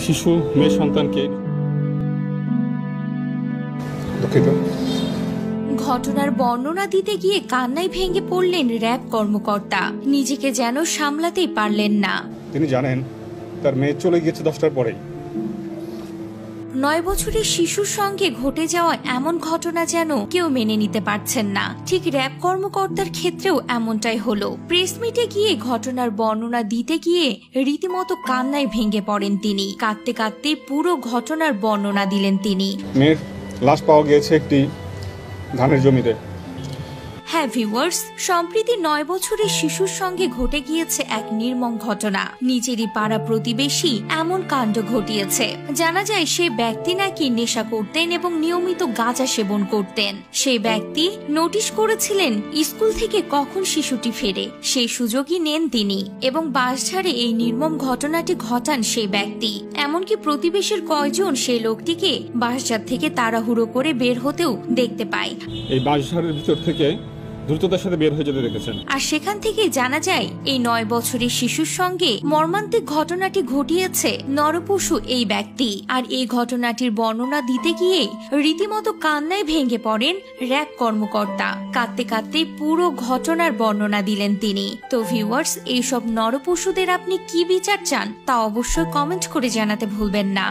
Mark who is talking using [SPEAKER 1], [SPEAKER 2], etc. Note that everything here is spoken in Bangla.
[SPEAKER 1] শিশু মেয়ে সন্তানকে
[SPEAKER 2] ঘটনার বর্ণনা দিতে গিয়ে কান্নায় ভেঙে পড়লেন র‍্যাব কর্মকর্তা। নিজেকে যেন সামলাতেই পারলেন না।
[SPEAKER 1] তিনি জানেন তার মেয়ে চলে গিয়েছে 10টার পরেই।
[SPEAKER 2] 9 বছরের শিশুর সঙ্গে ঘটে যাওয়া এমন ঘটনা যেন কেউ মেনে নিতে পারছেন না। ঠিক র‍্যাব কর্মকর্তার ক্ষেত্রেও এমনটাই হলো। প্রেস মিটে গিয়ে ঘটনার বর্ণনা দিতে গিয়ে রীতিমতো কান্নায় ভেঙে পড়েন তিনি। কাঁদতে কাঁদতে পুরো ঘটনার বর্ণনা দিলেন তিনি।
[SPEAKER 1] মেয়ের লাশ পাওয়া গিয়েছে একটি ধানের জমিতে।
[SPEAKER 2] হ্যাঁ ভিউয়ার্স, সম্প্রতি 9 বছরের শিশুর সঙ্গে ঘটে গিয়েছে এক নির্মম ঘটনা। নিজেরই পাড়া প্রতিবেশী এমন কাণ্ড ঘটিয়েছে। জানা যায় সেই ব্যক্তি নাকি নেশা করতেন এবং নিয়মিত গাঁজা সেবন করতেন। সেই ব্যক্তি নোটিশ করেছিলেন স্কুল থেকে কখন শিশুটি ফেরে, সেই সুযোগই নেন তিনি এবং বাঁশঝাড়ে এই নির্মম ঘটনাটি ঘটান সেই ব্যক্তি। এমনকি প্রতিবেশীর কয়জন সেই লোকটিকে বাঁশঝাড় থেকে তাড়াহুড়ো করে বের হতেও দেখতে পায়।
[SPEAKER 1] এই বাঁশঝাড়ের ভিতর থেকে দ্রুততার সাথে বের হয়ে যেতে দেখেছেন।
[SPEAKER 2] আর সেখান থেকে জানা যায় এই 9 বছরের শিশুর সঙ্গে মর্মান্তিক ঘটনাটি ঘটিয়েছে নরপশু এই ব্যক্তি। আর এই ঘটনাটির বর্ণনা দিতে গিয়ে রীতিমতো কান্নায় ভেঙে পড়েন র‍্যাব কর্মকর্তা। কাঁদতে কাঁদতে পুরো ঘটনার বর্ণনা দিলেন তিনি। তো ভিউয়ার্স, এইসব নরপশুদের আপনি কি বিচার চান তা অবশ্যই কমেন্ট করে জানাতে ভুলবেন না।